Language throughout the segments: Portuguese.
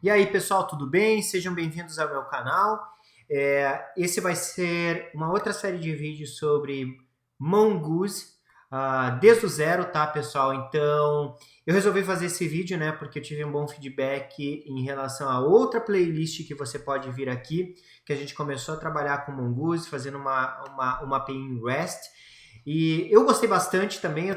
E aí, pessoal, tudo bem? Sejam bem-vindos ao meu canal. Esse vai ser uma outra série de vídeos sobre Mongoose, desde o zero, tá, pessoal? Então, eu resolvi fazer esse vídeo, né, porque eu tive um bom feedback em relação a outra playlist que você pode vir aqui, que a gente começou a trabalhar com Mongoose, fazendo uma API em REST. E eu gostei bastante também,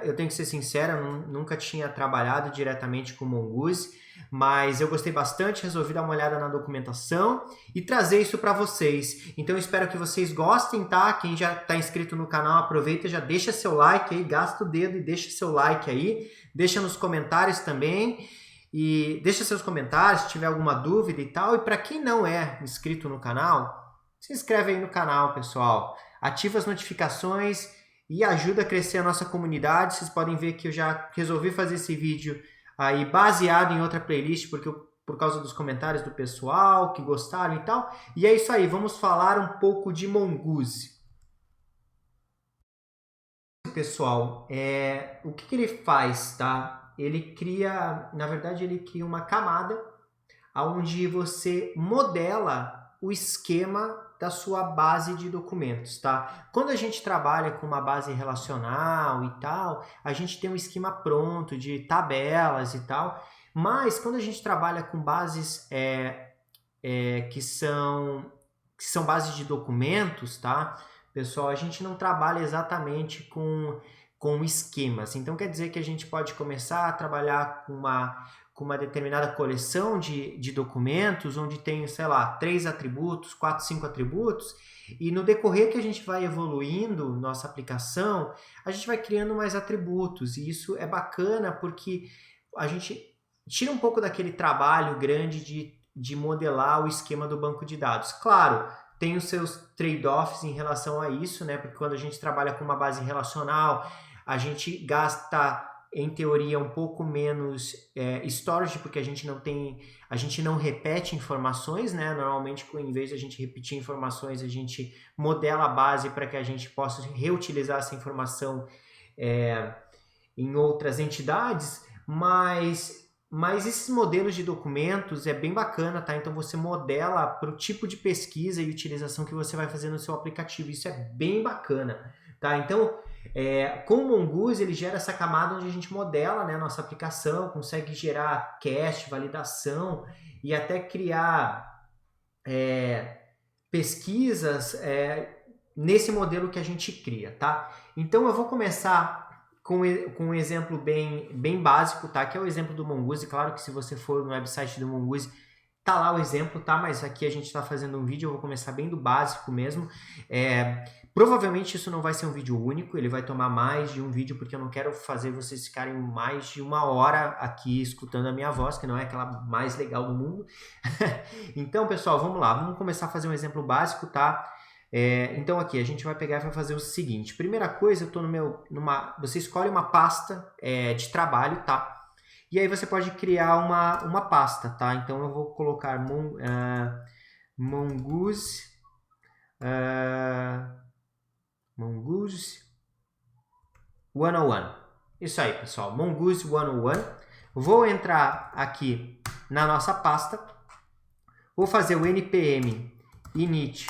eu tenho que ser sincero, eu nunca tinha trabalhado diretamente com Mongoose, mas eu gostei bastante, resolvi dar uma olhada na documentação e trazer isso para vocês. Então eu espero que vocês gostem, tá? Quem já está inscrito no canal, aproveita e já deixa seu like aí, gasta o dedo e deixa seu like aí, deixa nos comentários também. E deixa seus comentários se tiver alguma dúvida e tal. E para quem não é inscrito no canal, se inscreve aí no canal, pessoal. Ativa as notificações e ajuda a crescer a nossa comunidade. Vocês podem ver que eu já resolvi fazer esse vídeo aí baseado em outra playlist, por causa dos comentários do pessoal que gostaram e tal. E é isso aí, vamos falar um pouco de Mongoose. Pessoal, o que ele faz, tá? Ele cria, na verdade, ele cria uma camada onde você modela o esquema da sua base de documentos, tá? Quando a gente trabalha com uma base relacional e tal, a gente tem um esquema pronto de tabelas e tal, mas quando a gente trabalha com bases que são bases de documentos, tá? Pessoal, a gente não trabalha exatamente com esquemas. Então quer dizer que a gente pode começar a trabalhar com uma determinada coleção de documentos, onde tem, sei lá, 3 atributos, 4, 5 atributos, e no decorrer que a gente vai evoluindo nossa aplicação, a gente vai criando mais atributos, e isso é bacana porque a gente tira um pouco daquele trabalho grande de modelar o esquema do banco de dados. Claro, tem os seus trade-offs em relação a isso, né? Porque quando a gente trabalha com uma base relacional, a gente gasta, em teoria, um pouco menos storage, porque a gente não repete informações, né? Normalmente, em vez de a gente repetir informações, a gente modela a base para que a gente possa reutilizar essa informação em outras entidades, mas esses modelos de documentos é bem bacana, tá? Então você modela para o tipo de pesquisa e utilização que você vai fazer no seu aplicativo. Isso é bem bacana, tá? Então, com o Mongoose, ele gera essa camada onde a gente modela, né, nossa aplicação, consegue gerar cache, validação e até criar pesquisas nesse modelo que a gente cria, tá? Então eu vou começar com um exemplo bem básico, tá? Que é o exemplo do Mongoose. Claro que se você for no website do Mongoose, tá lá o exemplo, tá? Mas aqui a gente está fazendo um vídeo, eu vou começar bem do básico mesmo. Provavelmente isso não vai ser um vídeo único, ele vai tomar mais de um vídeo, porque eu não quero fazer vocês ficarem mais de 1 hora aqui escutando a minha voz, que não é aquela mais legal do mundo. Então, pessoal, vamos lá, vamos começar a fazer um exemplo básico, tá? Então aqui a gente vai pegar e vai fazer o seguinte. Primeira coisa, eu tô você escolhe uma pasta de trabalho, tá? E aí você pode criar uma pasta, tá? Então eu vou colocar Mongoose 101. Isso aí, pessoal, Mongoose 101. Vou entrar aqui na nossa pasta, vou fazer o npm init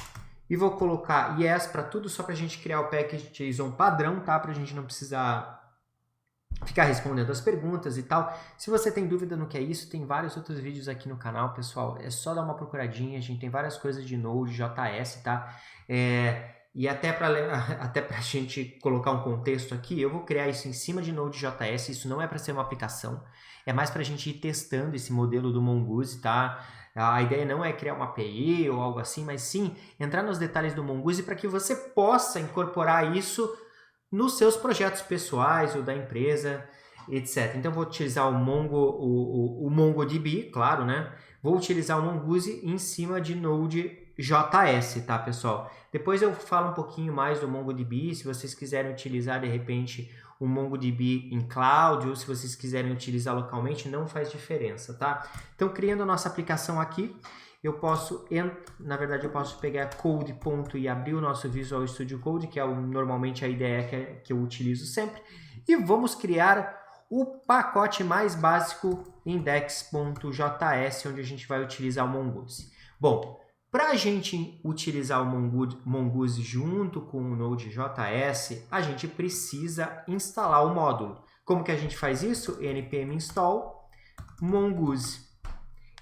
e vou colocar yes para tudo, só para a gente criar o package.json padrão, tá? Para a gente não precisar ficar respondendo as perguntas e tal. Se você tem dúvida no que é isso, tem vários outros vídeos aqui no canal, pessoal. É só dar uma procuradinha, a gente tem várias coisas de Node.js, tá? E até para a gente colocar um contexto aqui, eu vou criar isso em cima de Node.js. Isso não é para ser uma aplicação, é mais para a gente ir testando esse modelo do Mongoose, tá? A ideia não é criar uma API ou algo assim, mas sim entrar nos detalhes do Mongoose para que você possa incorporar isso nos seus projetos pessoais ou da empresa, etc. Então, eu vou utilizar o MongoDB, claro, né? Vou utilizar o Mongoose em cima de Node.js, tá, pessoal? Depois eu falo um pouquinho mais do MongoDB, se vocês quiserem utilizar, de repente, o MongoDB em cloud, ou se vocês quiserem utilizar localmente, não faz diferença, tá? Então, criando a nossa aplicação aqui, eu posso pegar code e abrir o nosso Visual Studio Code, que é normalmente a ideia que eu utilizo sempre, e vamos criar o pacote mais básico index.js, onde a gente vai utilizar o Mongoose. Bom, para a gente utilizar o Mongoose junto com o Node.js, a gente precisa instalar o módulo. Como que a gente faz isso? npm install Mongoose.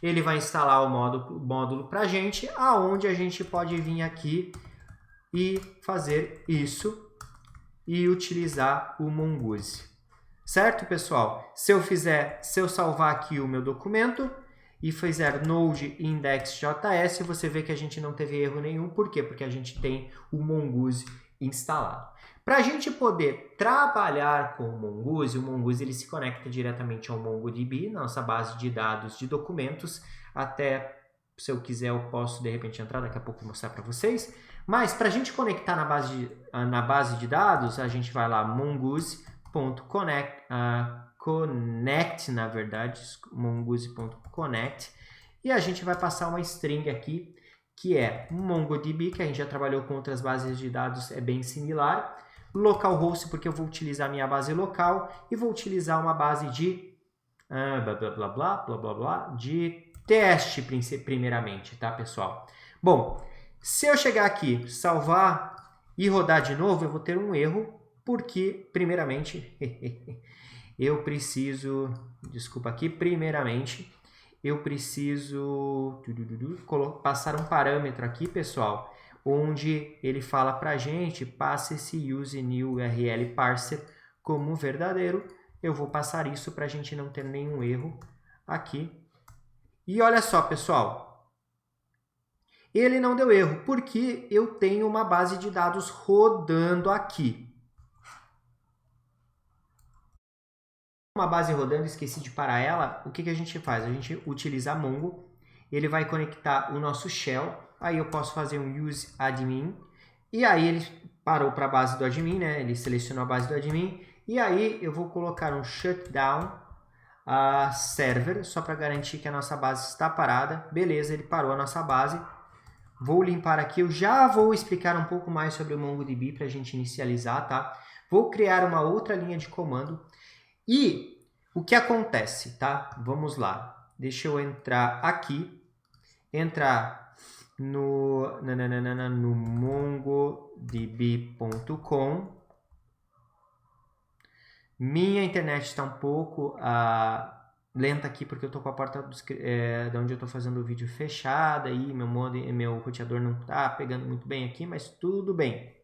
Ele vai instalar o módulo para a gente, aonde a gente pode vir aqui e fazer isso e utilizar o Mongoose. Certo, pessoal? Se eu salvar aqui o meu documento e fizer node index.js, você vê que a gente não teve erro nenhum. Por quê? Porque a gente tem o Mongoose instalado. Para a gente poder trabalhar com o Mongoose ele se conecta diretamente ao MongoDB, nossa base de dados de documentos. Até, se eu quiser, eu posso de repente entrar daqui a pouco e mostrar para vocês. Mas para a gente conectar na base de dados, a gente vai lá, mongoose.connect, na verdade, mongoose.connect, e a gente vai passar uma string aqui, que é MongoDB, que a gente já trabalhou com outras bases de dados, é bem similar. Localhost, porque eu vou utilizar minha base local, e vou utilizar uma base de de teste primeiramente, tá, pessoal? Bom, se eu chegar aqui, salvar e rodar de novo, eu vou ter um erro, porque, primeiramente, eu preciso passar um parâmetro aqui, pessoal, onde ele fala para a gente, passe esse use new URL parser como verdadeiro. Eu vou passar isso para a gente não ter nenhum erro aqui. E olha só, pessoal, ele não deu erro, porque eu tenho uma base de dados rodando aqui. Uma base rodando, esqueci de parar ela, o que a gente faz? A gente utiliza a Mongo, ele vai conectar o nosso shell, aí eu posso fazer um use admin, e aí ele parou para a base do admin, né? Ele selecionou a base do admin, e aí eu vou colocar um shutdown server, só para garantir que a nossa base está parada. Beleza, ele parou a nossa base. Vou limpar aqui, eu já vou explicar um pouco mais sobre o MongoDB para a gente inicializar, tá? Vou criar uma outra linha de comando. E o que acontece, tá? Vamos lá. Deixa eu entrar aqui. Entrar no mongodb.com. Minha internet está um pouco lenta aqui, porque eu estou com a porta de onde eu estou fazendo o vídeo fechada. E meu roteador não está pegando muito bem aqui, mas tudo bem.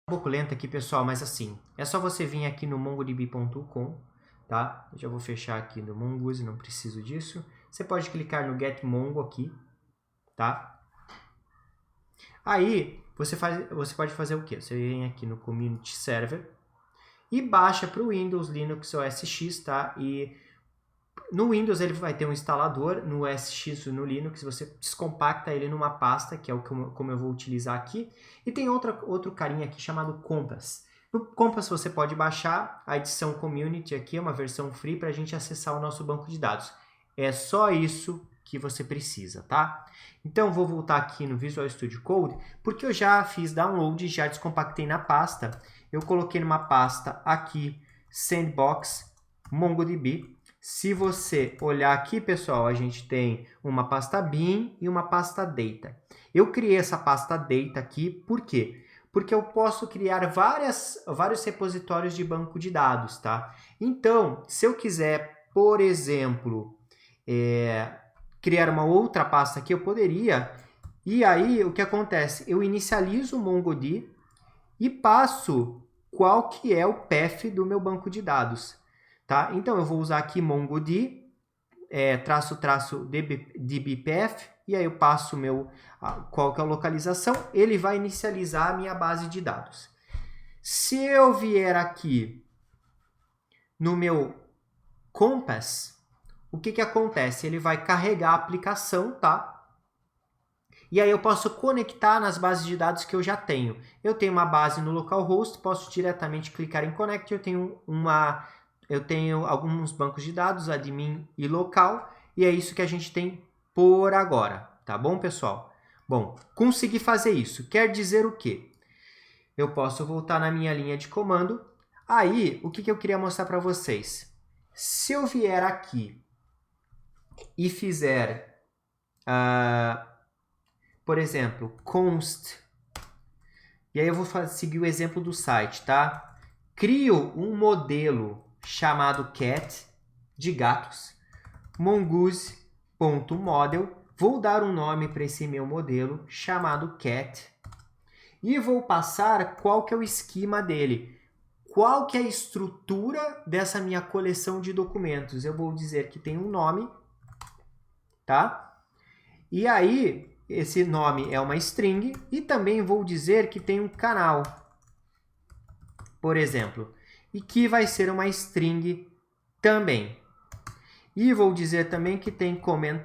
Um pouco lenta aqui, pessoal, mas assim, é só você vir aqui no mongodb.com, tá? Eu já vou fechar aqui no Mongoose, não preciso disso. Você pode clicar no Get Mongo aqui, tá? Aí, você pode fazer o quê? Você vem aqui no Community Server e baixa para o Windows, Linux ou OS X, tá? E no Windows ele vai ter um instalador, no OS X ou no Linux você descompacta ele numa pasta, que é como eu vou utilizar aqui. E tem outro carinha aqui chamado Compass. No Compass você pode baixar a edição Community aqui, é uma versão free para a gente acessar o nosso banco de dados. É só isso que você precisa, tá? Então vou voltar aqui no Visual Studio Code, porque eu já fiz download, já descompactei na pasta. Eu coloquei numa pasta aqui, Sandbox, MongoDB. Se você olhar aqui, pessoal, a gente tem uma pasta bin e uma pasta data. Eu criei essa pasta data aqui, por quê? Porque eu posso criar vários repositórios de banco de dados, tá? Então, se eu quiser, por exemplo, criar uma outra pasta aqui, eu poderia. E aí, o que acontece? Eu inicializo o MongoDB e passo qual que é o path do meu banco de dados. Tá? Então, eu vou usar aqui MongoDB, dbpath, e aí eu passo qual que é a localização, ele vai inicializar a minha base de dados. Se eu vier aqui no meu Compass, o que acontece? Ele vai carregar a aplicação, tá? E aí eu posso conectar nas bases de dados que eu já tenho. Eu tenho uma base no localhost, posso diretamente clicar em Connect, eu tenho alguns bancos de dados, admin e local, e é isso que a gente tem por agora, tá bom, pessoal? Bom, consegui fazer isso. Quer dizer o quê? Eu posso voltar na minha linha de comando. Aí, o que eu queria mostrar para vocês? Se eu vier aqui e fizer, por exemplo, const, e aí eu vou seguir o exemplo do site, tá? Crio um modelo chamado cat, de gatos, mongoose.model, vou dar um nome para esse meu modelo chamado cat, e vou passar qual que é o esquema dele. Qual que é a estrutura dessa minha coleção de documentos? Eu vou dizer que tem um nome, tá? E aí, esse nome é uma string e também vou dizer que tem um canal, por exemplo, e que vai ser uma string também. E vou dizer também que tem comment,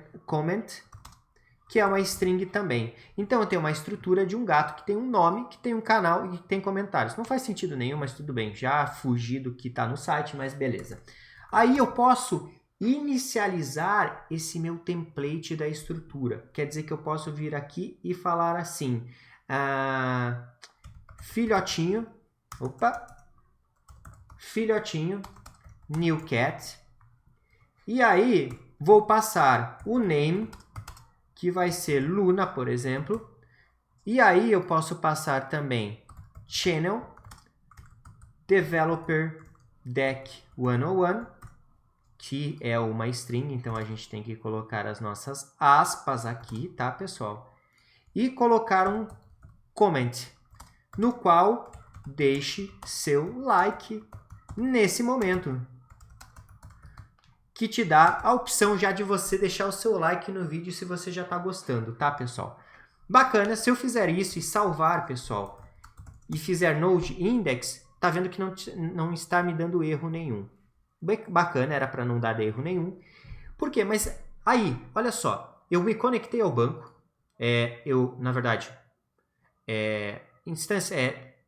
que é uma string também. Então, eu tenho uma estrutura de um gato que tem um nome, que tem um canal e que tem comentários. Não faz sentido nenhum, mas tudo bem. Já fugi do que está no site, mas beleza. Aí eu posso inicializar esse meu template da estrutura. Quer dizer que eu posso vir aqui e falar assim, filhotinho, new cat. E aí, vou passar o name, que vai ser Luna, por exemplo. E aí eu posso passar também channel, developer deck 101, que é uma string, então a gente tem que colocar as nossas aspas aqui, tá, pessoal? E colocar um comment, no qual deixe seu like nesse momento, que te dá a opção já de você deixar o seu like no vídeo se você já está gostando, tá, pessoal? Bacana, se eu fizer isso e salvar, pessoal, e fizer node index, tá vendo que não está me dando erro nenhum. Bacana, era para não dar erro nenhum. Por quê? Mas aí, olha só, eu me conectei ao banco, na verdade,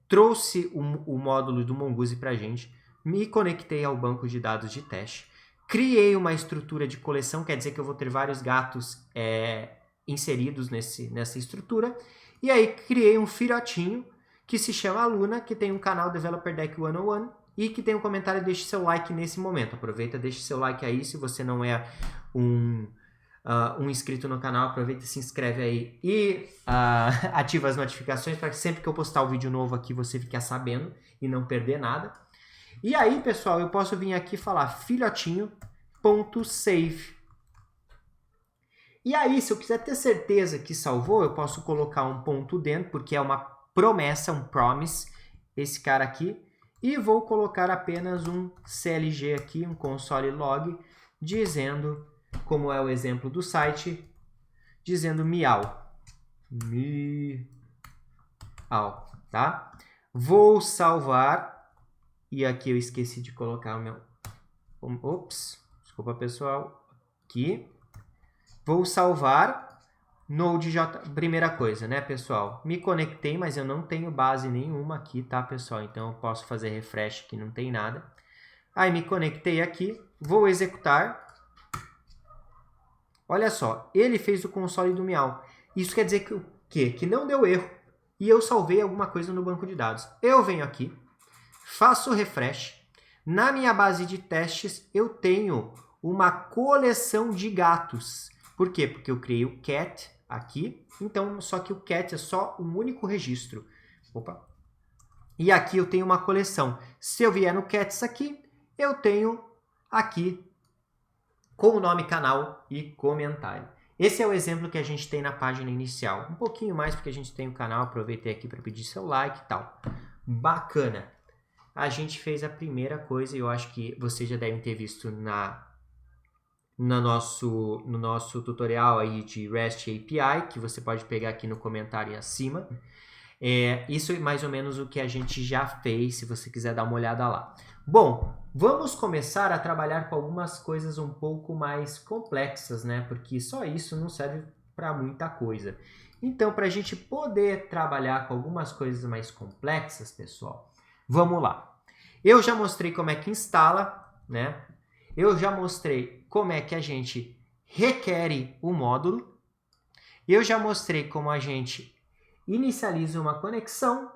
trouxe o módulo do Mongoose para a gente, me conectei ao banco de dados de teste, criei uma estrutura de coleção, quer dizer que eu vou ter vários gatos inseridos nessa estrutura. E aí criei um filhotinho que se chama Luna, que tem um canal Developer Deck 101 e que tem um comentário. Deixe seu like nesse momento. Aproveita, deixe seu like aí. Se você não é um inscrito no canal, aproveita e se inscreve aí e ativa as notificações para que sempre que eu postar um vídeo novo aqui você fique sabendo e não perder nada. E aí, pessoal, eu posso vir aqui e falar filhotinho.save. E aí, se eu quiser ter certeza que salvou, eu posso colocar um ponto dentro, porque é uma promessa, um promise, esse cara aqui. E vou colocar apenas um CLG aqui, um console log, dizendo, como é o exemplo do site, dizendo miau. Miau, tá? Vou salvar. E aqui eu esqueci de colocar o meu... Ops, desculpa, pessoal. Aqui. Vou salvar Node.js. Primeira coisa, né, pessoal? Me conectei, mas eu não tenho base nenhuma aqui, tá, pessoal? Então, eu posso fazer refresh que não tem nada. Aí, me conectei aqui. Vou executar. Olha só, ele fez o console do Miau. Isso quer dizer que o quê? Que não deu erro. E eu salvei alguma coisa no banco de dados. Eu venho aqui. Faço refresh. Na minha base de testes, eu tenho uma coleção de gatos. Por quê? Porque eu criei o cat aqui. Então, só que o cat é só um único registro. Opa. E aqui eu tenho uma coleção. Se eu vier no cats aqui, eu tenho aqui com o nome, canal e comentário. Esse é o exemplo que a gente tem na página inicial. Um pouquinho mais porque a gente tem o canal. Aproveitei aqui para pedir seu like e tal. Bacana. A gente fez a primeira coisa e eu acho que vocês já devem ter visto no nosso tutorial aí de REST API, que você pode pegar aqui no comentário acima. Isso é mais ou menos o que a gente já fez, se você quiser dar uma olhada lá. Bom, vamos começar a trabalhar com algumas coisas um pouco mais complexas, né? Porque só isso não serve para muita coisa. Então, para a gente poder trabalhar com algumas coisas mais complexas, pessoal, vamos lá. Eu já mostrei como é que instala, né? Eu já mostrei como é que a gente requer o módulo. Eu já mostrei como a gente inicializa uma conexão.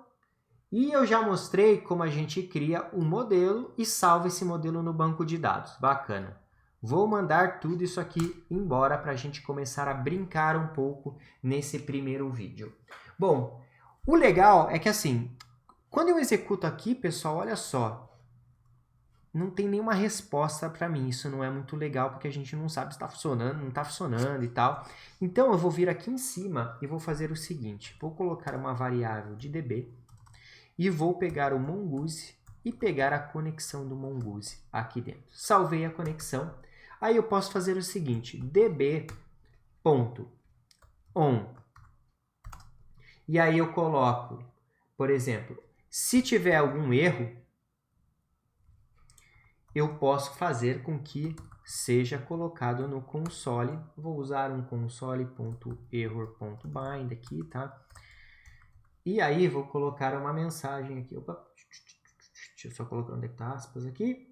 E eu já mostrei como a gente cria um modelo e salva esse modelo no banco de dados. Bacana. Vou mandar tudo isso aqui embora para a gente começar a brincar um pouco nesse primeiro vídeo. Bom, o legal é que assim, quando eu executo aqui, pessoal, olha só, não tem nenhuma resposta para mim. Isso não é muito legal porque a gente não sabe se está funcionando, não está funcionando e tal. Então eu vou vir aqui em cima e vou fazer o seguinte, vou colocar uma variável de DB e vou pegar o Mongoose e pegar a conexão do Mongoose aqui dentro. Salvei a conexão. Aí eu posso fazer o seguinte, db.on. E aí eu coloco, por exemplo, se tiver algum erro, eu posso fazer com que seja colocado no console. Vou usar um console.error.bind aqui, tá? E aí vou colocar uma mensagem aqui. Opa, deixa eu só colocar onde é que tá aspas aqui.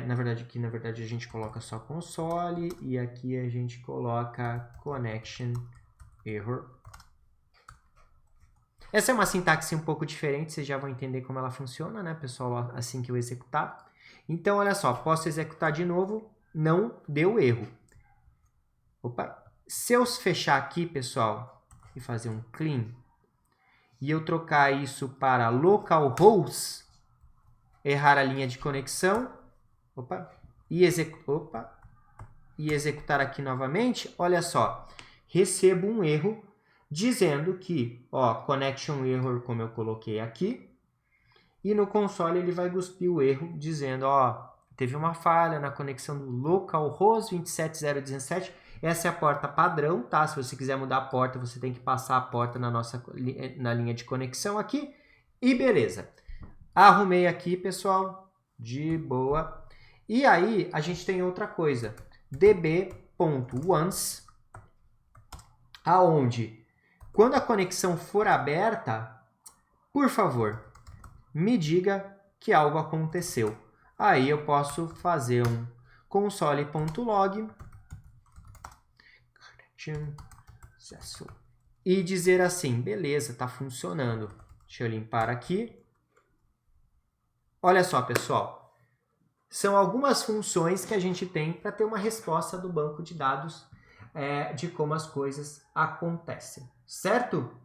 Na verdade a gente coloca só console e aqui a gente coloca connection error. Essa é uma sintaxe um pouco diferente, vocês já vão entender como ela funciona, né, pessoal, assim que eu executar. Então, olha só, posso executar de novo, não deu erro. Opa, se eu fechar aqui, pessoal, e fazer um clean, e eu trocar isso para localhost, errar a linha de conexão, e executar aqui novamente, olha só, recebo um erro dizendo que, ó, connection error, como eu coloquei aqui, e no console ele vai cuspir o erro dizendo, ó, teve uma falha na conexão do localhost 27017, essa é a porta padrão, tá? Se você quiser mudar a porta, você tem que passar a porta na linha de conexão aqui, e beleza. Arrumei aqui, pessoal, de boa. E aí, a gente tem outra coisa, db.once, aonde, quando a conexão for aberta, por favor, me diga que algo aconteceu. Aí eu posso fazer um console.log e dizer assim, beleza, está funcionando. Deixa eu limpar aqui. Olha só, pessoal. São algumas funções que a gente tem para ter uma resposta do banco de dados de como as coisas acontecem, certo?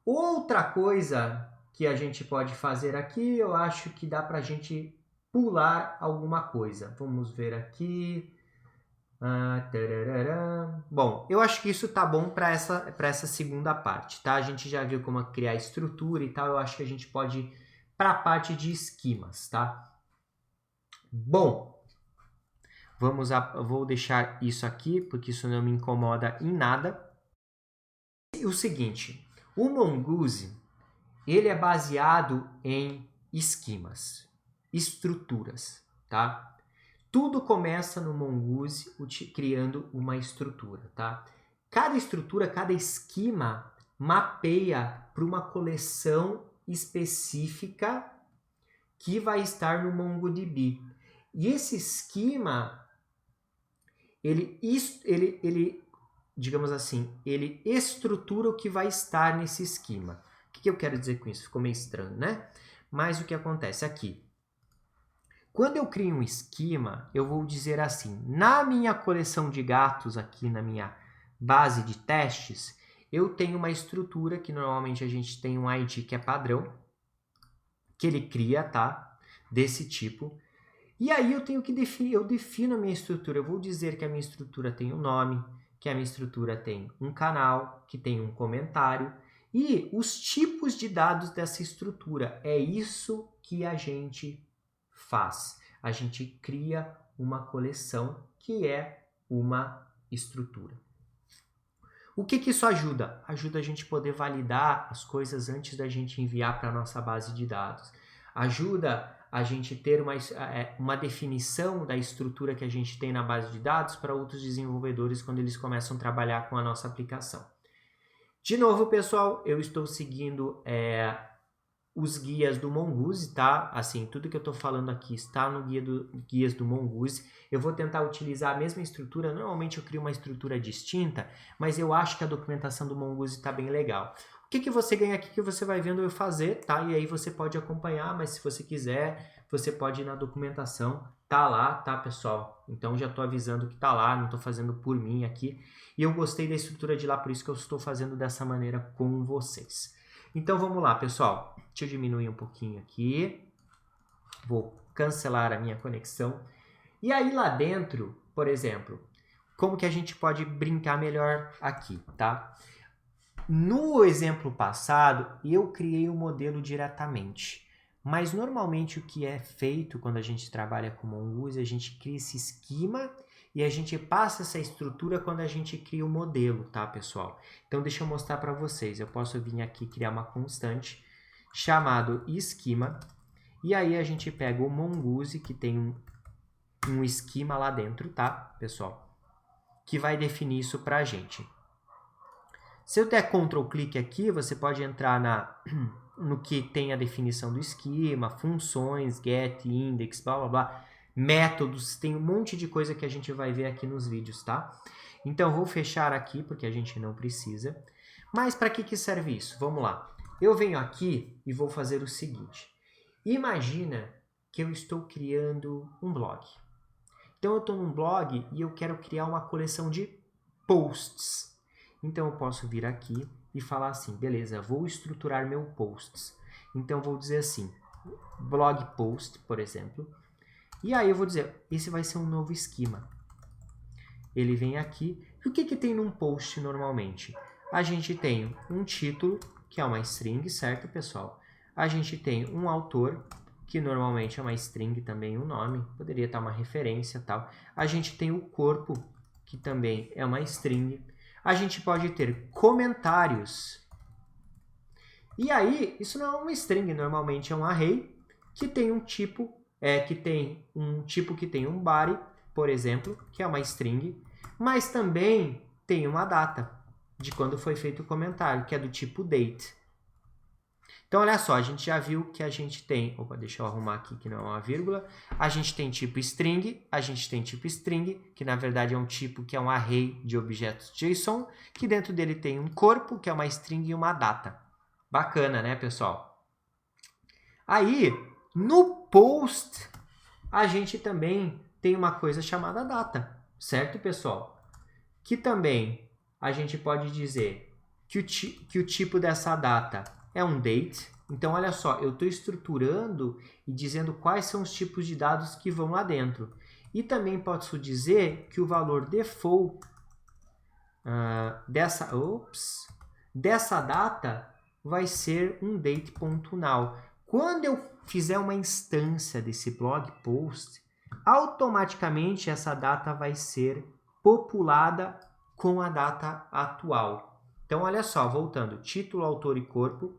Outra coisa que a gente pode fazer aqui, eu acho que dá para a gente pular alguma coisa. Vamos ver aqui. Bom, eu acho que isso tá bom para essa segunda parte, tá? A gente já viu como criar estrutura e tal, eu acho que a gente pode ir para a parte de esquemas, tá? Bom, vou deixar isso aqui, porque isso não me incomoda em nada. E o seguinte, o Mongoose, ele é baseado em esquemas, estruturas, tá? Tudo começa no Mongoose criando uma estrutura, tá? Cada estrutura, cada esquema mapeia para uma coleção específica que vai estar no MongoDB. E esse esquema, digamos assim, ele estrutura o que vai estar nesse esquema. O que eu quero dizer com isso? Ficou meio estranho, né? Mas o que acontece aqui? Quando eu crio um esquema, eu vou dizer assim, na minha coleção de gatos aqui, na minha base de testes, eu tenho uma estrutura que normalmente a gente tem um ID que é padrão, que ele cria, tá? Desse tipo. E aí eu tenho que definir, eu defino a minha estrutura, eu vou dizer que a minha estrutura tem um nome, que a minha estrutura tem um canal, que tem um comentário, e os tipos de dados dessa estrutura. É isso que a gente faz. A gente cria uma coleção que é uma estrutura. O que isso ajuda? Ajuda a gente poder validar as coisas antes da gente enviar para a nossa base de dados. Ajuda a gente ter uma definição da estrutura que a gente tem na base de dados para outros desenvolvedores quando eles começam a trabalhar com a nossa aplicação. De novo, pessoal, eu estou seguindo os guias do Mongoose, tá? Assim, tudo que eu estou falando aqui está no guias do Mongoose. Eu vou tentar utilizar a mesma estrutura. Normalmente eu crio uma estrutura distinta, mas eu acho que a documentação do Mongoose está bem legal. O que você ganha aqui que você vai vendo eu fazer, tá? E aí você pode acompanhar, mas se você quiser, você pode ir na documentação, tá lá, tá, pessoal? Então já tô avisando que tá lá, não tô fazendo por mim aqui. E eu gostei da estrutura de lá, por isso que eu estou fazendo dessa maneira com vocês. Então vamos lá, pessoal. Deixa eu diminuir um pouquinho aqui. Vou cancelar a minha conexão. E aí lá dentro, por exemplo, como que a gente pode brincar melhor aqui, tá? No exemplo passado, eu criei o modelo diretamente. Mas normalmente o que é feito quando a gente trabalha com Mongoose, a gente cria esse esquema e a gente passa essa estrutura quando a gente cria o modelo, tá, pessoal? Então deixa eu mostrar para vocês. Eu posso vir aqui criar uma constante chamado esquema. E aí a gente pega o Mongoose, que tem um esquema lá dentro, tá, pessoal? Que vai definir isso pra gente. Se eu der Ctrl clique aqui, você pode entrar no que tem a definição do esquema, funções, get, index, blá blá blá, métodos, tem um monte de coisa que a gente vai ver aqui nos vídeos, tá? Então vou fechar aqui porque a gente não precisa. Mas para que serve isso? Vamos lá. Eu venho aqui e vou fazer o seguinte. Imagina que eu estou criando um blog. Então eu estou num blog e eu quero criar uma coleção de posts. Então eu posso vir aqui e falar assim, beleza, vou estruturar meu posts. Então eu vou dizer assim, blog post, por exemplo. E aí eu vou dizer, esse vai ser um novo esquema. Ele vem aqui. E o que tem num post normalmente? A gente tem um título, que é uma string, certo, pessoal? A gente tem um autor, que normalmente é uma string também, um nome. Poderia estar uma referência e tal. A gente tem o corpo, que também é uma string. A gente pode ter comentários. E aí, isso não é uma string, normalmente é um array que tem um tipo, que tem um body, por exemplo, que é uma string, mas também tem uma data de quando foi feito o comentário, que é do tipo date. Então, olha só, a gente já viu que a gente tem... Opa, deixa eu arrumar aqui que não é uma vírgula. A gente tem tipo string, a gente tem tipo string, que na verdade é um tipo que é um array de objetos JSON, que dentro dele tem um corpo, que é uma string e uma data. Bacana, né, pessoal? Aí, no post, a gente também tem uma coisa chamada data, certo, pessoal? Que também a gente pode dizer que o tipo dessa data é um date. Então, olha só, eu estou estruturando e dizendo quais são os tipos de dados que vão lá dentro. E também posso dizer que o valor default dessa data vai ser um date.now. Quando eu fizer uma instância desse blog post, automaticamente essa data vai ser populada com a data atual. Então, olha só, voltando, título, autor e corpo,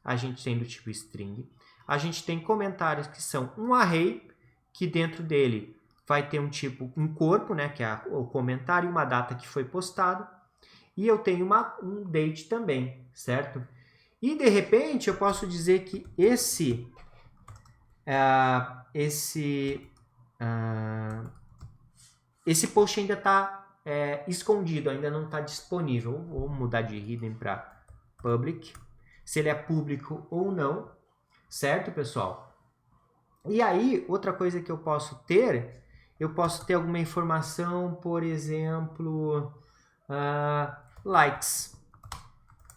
a gente tem do tipo string. A gente tem comentários que são um array, que dentro dele vai ter um tipo, um corpo, né, que é o comentário, uma data que foi postado. E eu tenho um date também, certo? E, de repente, eu posso dizer que esse post ainda está escondido, ainda não está disponível. Vou mudar de hidden para public, se ele é público ou não, certo, pessoal? E aí, outra coisa que eu posso ter alguma informação, por exemplo, likes,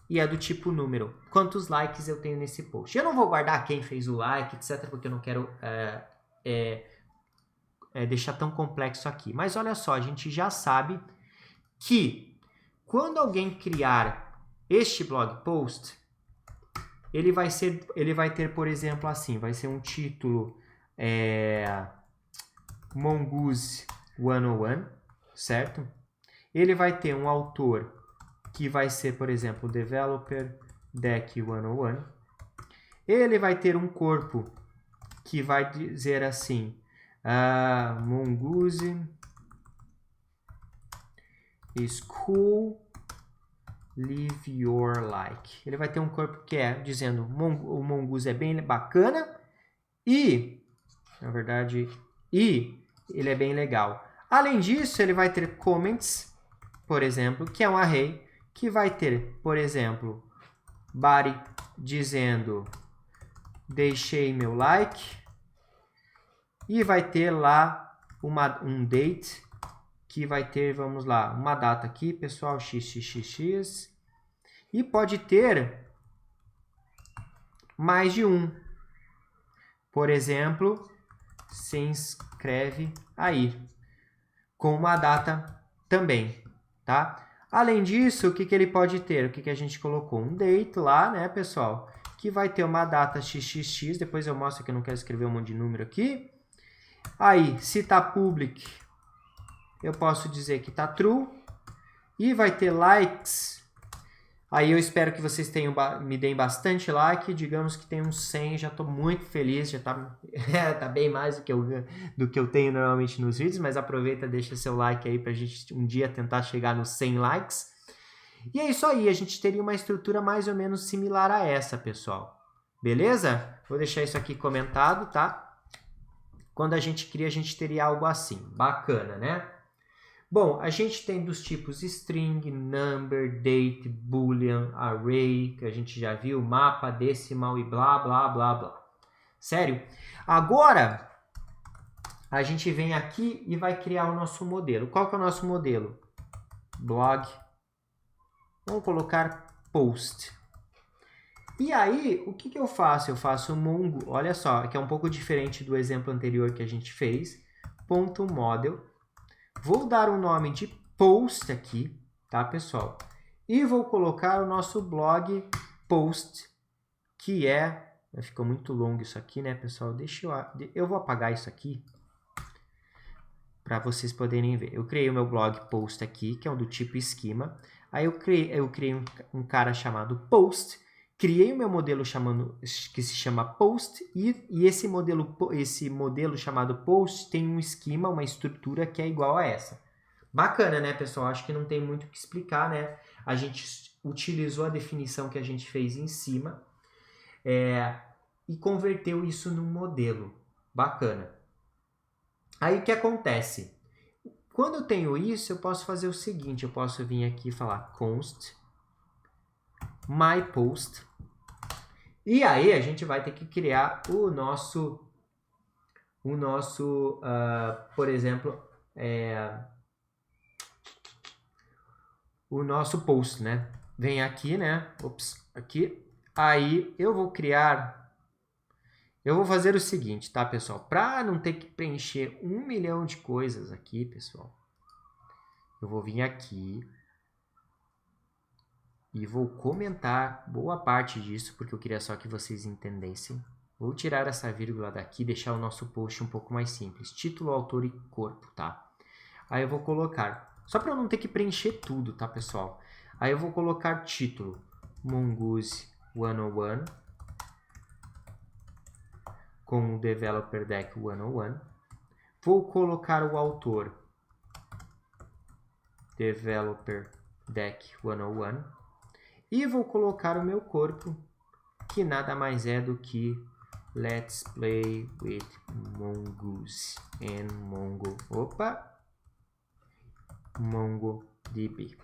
e é do tipo número. Quantos likes eu tenho nesse post? Eu não vou guardar quem fez o like, etc, porque eu não quero deixar tão complexo aqui. Mas olha só, a gente já sabe que quando alguém criar este blog post, ele vai ter, por exemplo, assim, vai ser um título Mongoose 101, certo? Ele vai ter um autor que vai ser, por exemplo, Developer Deck 101. Ele vai ter um corpo que vai dizer assim, Mongoose is cool, live your like. Ele vai ter um corpo que é dizendo o Mongoose é bem bacana e, na verdade, ele é bem legal. Além disso, ele vai ter comments, por exemplo, que é um array que vai ter, por exemplo, body dizendo deixei meu like e vai ter lá um date que vai ter, vamos lá, uma data aqui, pessoal, xxxx, e pode ter mais de um. Por exemplo, se inscreve aí, com uma data também, tá? Além disso, o que ele pode ter? O que a gente colocou? Um date lá, né, pessoal? Que vai ter uma data xxx, depois eu mostro que eu não quero escrever um monte de número aqui. Aí, se tá public, eu posso dizer que tá true. E vai ter likes. Aí eu espero que vocês me deem bastante like. Digamos que tem uns 100, já estou muito feliz. Já tá bem mais do que eu tenho normalmente nos vídeos. Mas aproveita, deixa seu like aí para a gente um dia tentar chegar nos 100 likes. E é isso aí, a gente teria uma estrutura mais ou menos similar a essa, pessoal. Beleza? Vou deixar isso aqui comentado, tá? Quando a gente cria, a gente teria algo assim. Bacana, né? Bom, a gente tem dos tipos string, number, date, boolean, array, que a gente já viu, mapa, decimal e blá, blá, blá, blá. Sério? Agora, a gente vem aqui e vai criar o nosso modelo. Qual que é o nosso modelo? Blog. Vamos colocar post. E aí, o que eu faço? Eu faço mongo, olha só, que é um pouco diferente do exemplo anterior que a gente fez, ponto model. Vou dar o nome de post aqui, tá, pessoal? E vou colocar o nosso blog post, que é... Ficou muito longo isso aqui, né, pessoal? Eu vou apagar isso aqui para vocês poderem ver. Eu criei o meu blog post aqui, que é o do tipo esquema. Aí eu criei um cara chamado post, criei o meu modelo que se chama post, e esse modelo chamado post tem um esquema, uma estrutura que é igual a essa. Bacana, né, pessoal? Acho que não tem muito o que explicar, né? A gente utilizou a definição que a gente fez em cima e converteu isso num modelo. Bacana. Aí o que acontece? Quando eu tenho isso, eu posso fazer o seguinte, eu posso vir aqui e falar const myPost, e aí a gente vai ter que criar o nosso por exemplo, o nosso post, né? Vem aqui, né? Aqui. Aí eu vou fazer o seguinte, tá, pessoal? Para não ter que preencher 1 milhão de coisas aqui, pessoal, eu vou vir aqui e vou comentar boa parte disso, porque eu queria só que vocês entendessem. Vou tirar essa vírgula daqui e deixar o nosso post um pouco mais simples. Título, autor e corpo, tá? Aí eu vou colocar, só para eu não ter que preencher tudo, tá, pessoal? Aí eu vou colocar título, Mongoose 101, com o Developer Deck 101. Vou colocar o autor, Developer Deck 101. E vou colocar o meu corpo, que nada mais é do que Let's Play with Mongoose and MongoDB.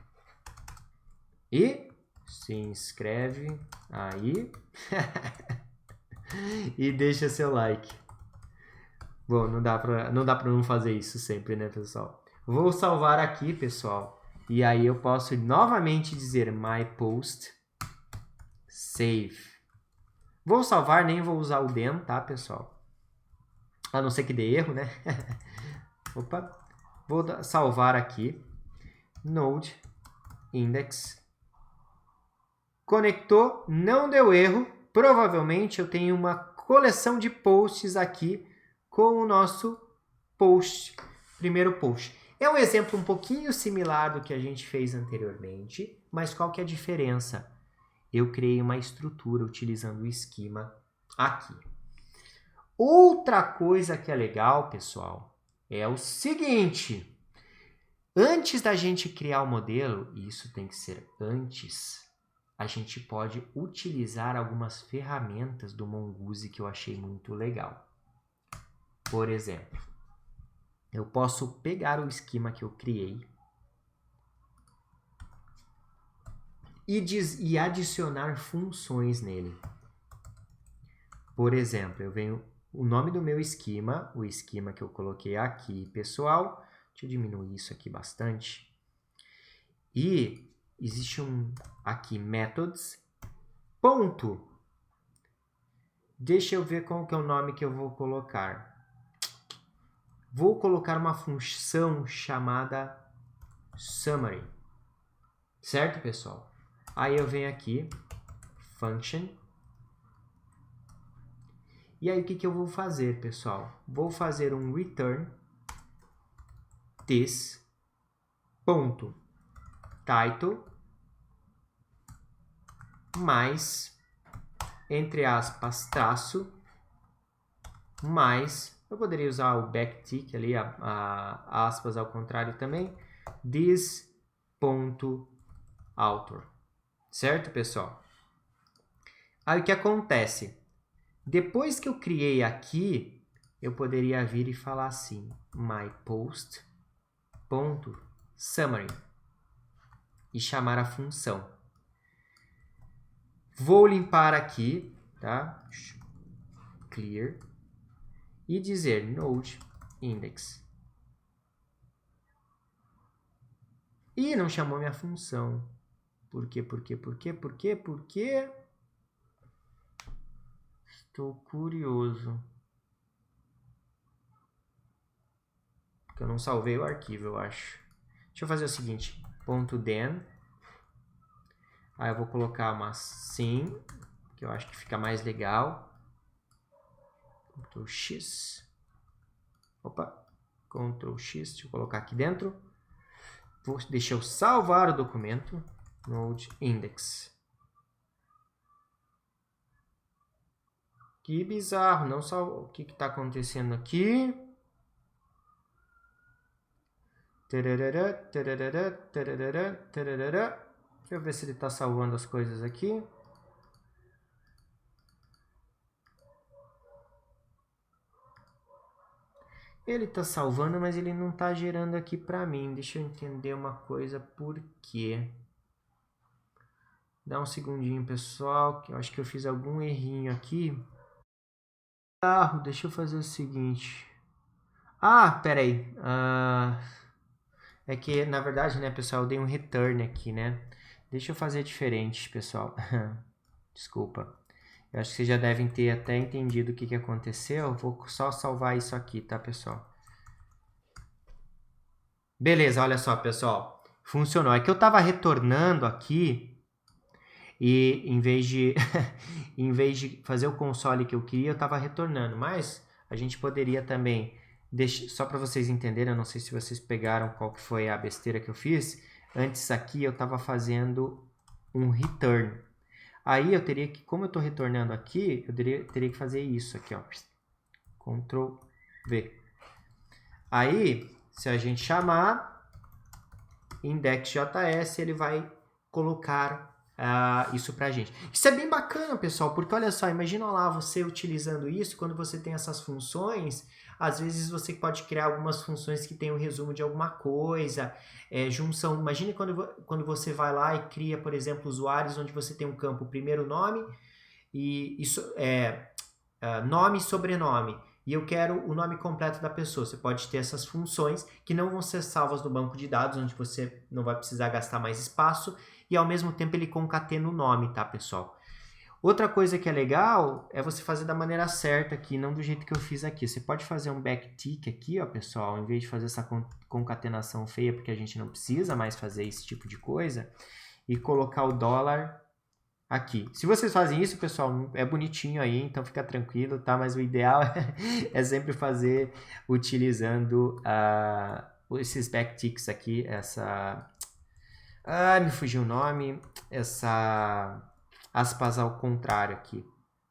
E se inscreve aí e deixa seu like. Bom, não dá pra não fazer isso sempre, né, pessoal? Vou salvar aqui, pessoal. E aí eu posso novamente dizer my post, save. Vou salvar, nem vou usar o den, tá, pessoal? A não ser que dê erro, né? Opa. Vou salvar aqui. Node, index. Conectou, não deu erro. Provavelmente eu tenho uma coleção de posts aqui com o nosso post, primeiro post. É um exemplo um pouquinho similar do que a gente fez anteriormente, mas qual que é a diferença? Eu criei uma estrutura utilizando o esquema aqui. Outra coisa que é legal, pessoal, é o seguinte. Antes da gente criar o modelo, e isso tem que ser antes, a gente pode utilizar algumas ferramentas do Mongoose que eu achei muito legal. Por exemplo, eu posso pegar o esquema que eu criei e adicionar funções nele. Por exemplo, eu venho o nome do meu esquema, o esquema que eu coloquei aqui, pessoal. Deixa eu diminuir isso aqui bastante. E existe aqui, methods, ponto. Deixa eu ver qual que é o nome que eu vou colocar. Vou colocar uma função chamada summary. Certo, pessoal? Aí eu venho aqui, function. E aí o que eu vou fazer, pessoal? Vou fazer um return this ponto title mais, entre aspas, traço, mais, eu poderia usar o backtick ali, a aspas ao contrário também, this ponto author. Certo, pessoal? Aí o que acontece? Depois que eu criei aqui, eu poderia vir e falar assim, myPost.summary e chamar a função. Vou limpar aqui, tá? Clear. E dizer node index. E não chamou minha função. Por quê? Estou curioso. Porque eu não salvei o arquivo, eu acho. Deixa eu fazer o seguinte. .den. Aí eu vou colocar uma sim, que eu acho que fica mais legal. Ctrl X. Opa. Ctrl X. Deixa eu colocar aqui dentro. Deixa eu salvar o documento. Node index. Que bizarro. Não salvo. O que está acontecendo aqui? Tararara, tararara, tararara, tararara. Deixa eu ver se ele está salvando as coisas aqui. Ele está salvando, mas ele não está gerando aqui para mim. Deixa eu entender uma coisa, por quê? Dá um segundinho, pessoal, que eu acho que eu fiz algum errinho aqui. Deixa eu fazer o seguinte. Peraí. É que, na verdade, né, pessoal, eu dei um return aqui, né? Deixa eu fazer diferente, pessoal. Desculpa. Eu acho que vocês já devem ter até entendido o que aconteceu. Eu vou só salvar isso aqui, tá, pessoal? Beleza, olha só, pessoal. Funcionou. É que eu estava retornando aqui e em vez de fazer o console que eu queria, eu estava retornando. Mas a gente poderia também, só para vocês entenderem, eu não sei se vocês pegaram qual que foi a besteira que eu fiz. Antes aqui eu estava fazendo um return. Aí eu teria que, como eu estou retornando aqui, eu teria que fazer isso aqui, ó. Ctrl V. Aí, se a gente chamar index.js, ele vai colocar isso pra gente. Isso é bem bacana, pessoal, porque olha só, imagina lá você utilizando isso, quando você tem essas funções, às vezes você pode criar algumas funções que tem um resumo de alguma coisa, junção. Imagine quando você vai lá e cria, por exemplo, usuários onde você tem um campo primeiro nome, e isso nome e sobrenome. E eu quero o nome completo da pessoa. Você pode ter essas funções que não vão ser salvas no banco de dados, onde você não vai precisar gastar mais espaço, e ao mesmo tempo ele concatena o nome, tá, pessoal? Outra coisa que é legal é você fazer da maneira certa aqui, não do jeito que eu fiz aqui. Você pode fazer um backtick aqui, ó, pessoal, em vez de fazer essa concatenação feia, porque a gente não precisa mais fazer esse tipo de coisa, e colocar o dólar aqui. Se vocês fazem isso, pessoal, é bonitinho aí, então fica tranquilo, tá? Mas o ideal é sempre fazer utilizando esses backticks aqui, me fugiu o nome, essa aspas ao contrário aqui.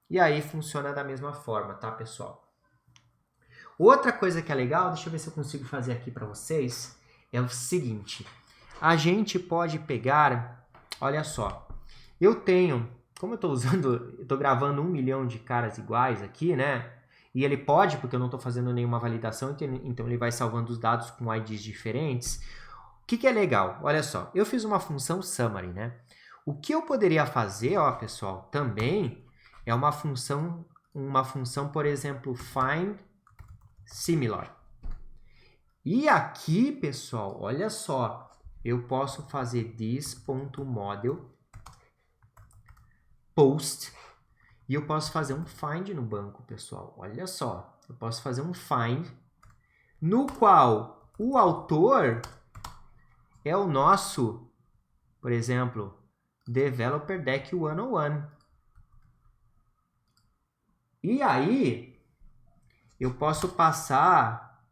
E aí funciona da mesma forma, tá, pessoal? Outra coisa que é legal, deixa eu ver se eu consigo fazer aqui para vocês, é o seguinte. A gente pode pegar, olha só, eu tenho, como eu estou gravando 1 milhão de caras iguais aqui, né? E ele pode, porque eu não estou fazendo nenhuma validação, então ele vai salvando os dados com IDs diferentes. O que é legal? Olha só, eu fiz uma função summary, né? O que eu poderia fazer, ó, pessoal, também é uma função, por exemplo, find similar. E aqui, pessoal, olha só, eu posso fazer this.model post e eu posso fazer um find no banco, pessoal. Olha só, eu posso fazer um find no qual o autor é o nosso, por exemplo, Developer Deck 101. E aí, eu posso passar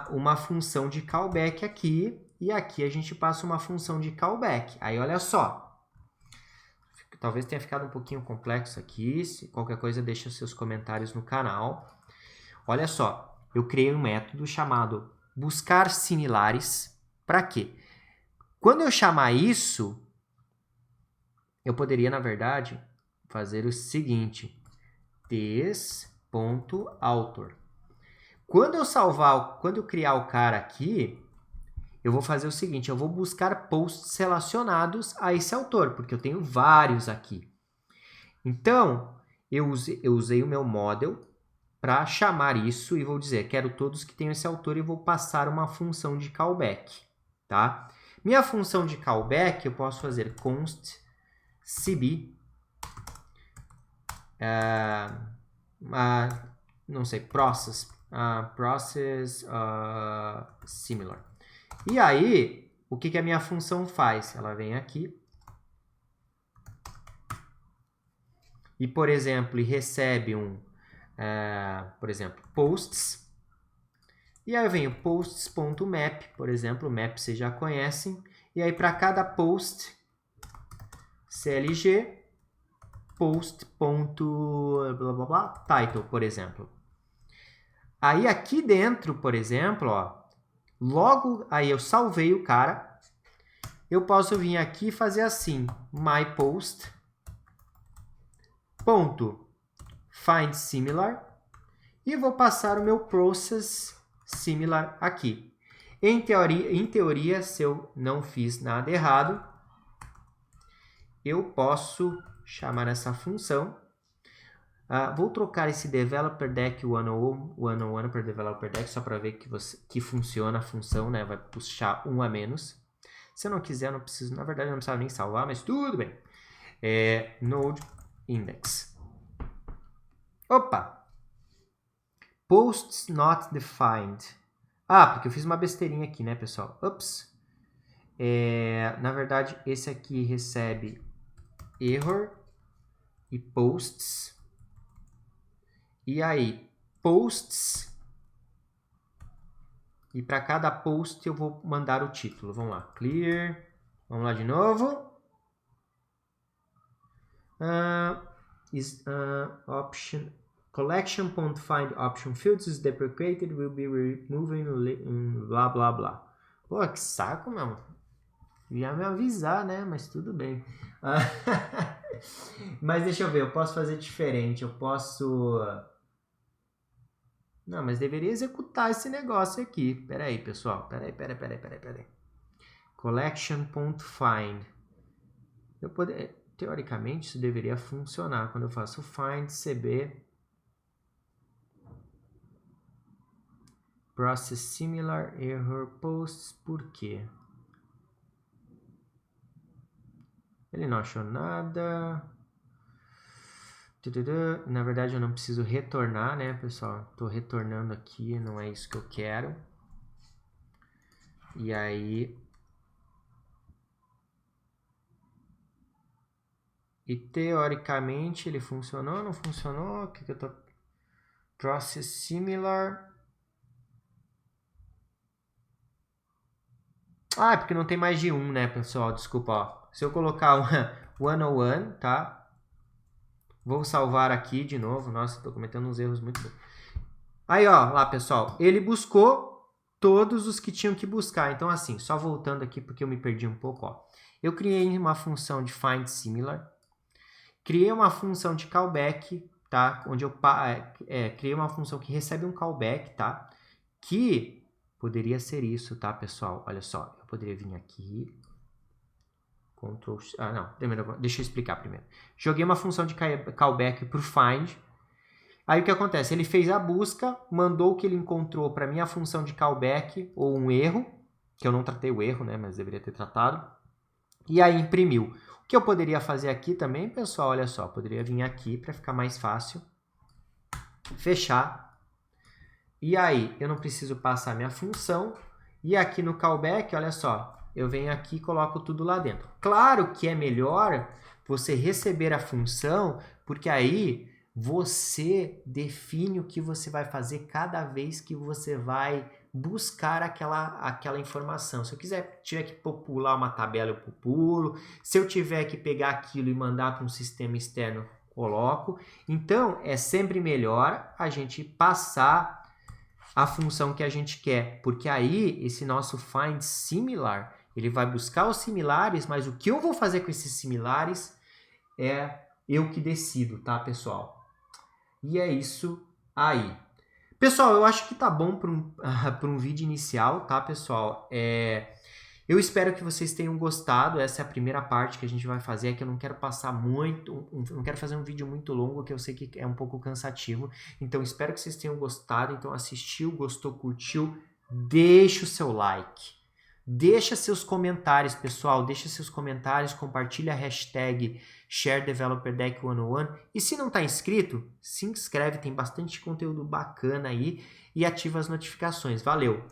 uma função de callback aqui, e aqui a gente passa uma função de callback. Aí, olha só. Talvez tenha ficado um pouquinho complexo aqui. Se qualquer coisa, deixa seus comentários no canal. Olha só, eu criei um método chamado buscar similares. Para quê? Quando eu chamar isso, eu poderia, na verdade, fazer o seguinte. This.author. Quando eu criar o cara aqui, eu vou fazer o seguinte, eu vou buscar posts relacionados a esse autor, porque eu tenho vários aqui. Então, eu usei o meu model para chamar isso e vou dizer, quero todos que tenham esse autor e vou passar uma função de callback, tá? Minha função de callback, eu posso fazer const cb, não sei, process similar. E aí, o que a minha função faz? Ela vem aqui e, por exemplo, recebe por exemplo, posts. E aí eu venho posts.map, por exemplo, map vocês já conhecem. E aí para cada post, clg, post.title, por exemplo. Aí aqui dentro, por exemplo, ó, logo aí eu salvei o cara, eu posso vir aqui e fazer assim, myPost.findSimilar e vou passar o meu process similar aqui. Em teoria, se eu não fiz nada errado, eu posso chamar essa função. Vou trocar esse Developer Deck 101 para Developer Deck, só para ver que funciona a função, né? Vai puxar um a menos. Se eu não quiser, não preciso, na verdade, não precisava nem salvar, mas tudo bem. Node index. Opa! Posts not defined. Porque eu fiz uma besteirinha aqui, né, pessoal? Ups. Na verdade, esse aqui recebe error e posts. E aí, posts. E para cada post eu vou mandar o título. Vamos lá, clear. Vamos lá de novo. Option collection.find option fields is deprecated, will be removing blá blá blá. Pô, que saco, meu. Ia me avisar, né? Mas tudo bem. Mas deixa eu ver, eu posso fazer diferente. Eu posso... Não, mas deveria executar esse negócio aqui. Pera aí, pessoal. Pera aí. Collection.find. Teoricamente, isso deveria funcionar quando eu faço find cb process similar error posts. Por quê? Ele não achou nada. Na verdade, eu não preciso retornar, né, pessoal? Estou retornando aqui, não é isso que eu quero. E aí... E teoricamente ele funcionou, não funcionou? O que eu tô... Process similar... é porque não tem mais de um, né, pessoal? Desculpa, ó. Se eu colocar uma 101, tá? Vou salvar aqui de novo. Nossa, tô cometendo uns erros muito... Aí, ó, lá, pessoal. Ele buscou todos os que tinham que buscar. Então, assim, só voltando aqui porque eu me perdi um pouco, ó. Eu criei uma função de find similar. Criei uma função de callback, tá? Onde eu criei uma função que recebe um callback, tá? Que poderia ser isso, tá, pessoal? Olha só, eu poderia vir aqui, Ctrl... Ah, não. Primeiro, deixa eu explicar primeiro. Joguei uma função de callback para o find. Aí o que acontece? Ele fez a busca, mandou o que ele encontrou para minha função de callback, ou um erro, que eu não tratei o erro, né, mas deveria ter tratado. E aí imprimiu. O que eu poderia fazer aqui também, pessoal, olha só, poderia vir aqui para ficar mais fácil. Fechar. E aí eu não preciso passar minha função. E aqui no callback, olha só, eu venho aqui e coloco tudo lá dentro. Claro que é melhor você receber a função, porque aí você define o que você vai fazer cada vez que você vai buscar aquela informação. Se eu tiver que popular uma tabela, eu populo. Se eu tiver que pegar aquilo e mandar para um sistema externo, coloco. Então, é sempre melhor a gente passar a função que a gente quer, porque aí esse nosso find similar, ele vai buscar os similares, mas o que eu vou fazer com esses similares é eu que decido, tá, pessoal? E é isso aí. Pessoal, eu acho que tá bom para um vídeo inicial, tá, pessoal? Eu espero que vocês tenham gostado. Essa é a primeira parte que a gente vai fazer, que eu não quero passar muito, não quero fazer um vídeo muito longo, que eu sei que é um pouco cansativo. Então, espero que vocês tenham gostado. Então, assistiu, gostou, curtiu, deixa o seu like. Deixa seus comentários, pessoal. Deixa seus comentários, compartilha a hashtag ShareDeveloperDeck101. E se não está inscrito, se inscreve, tem bastante conteúdo bacana aí. E ativa as notificações. Valeu!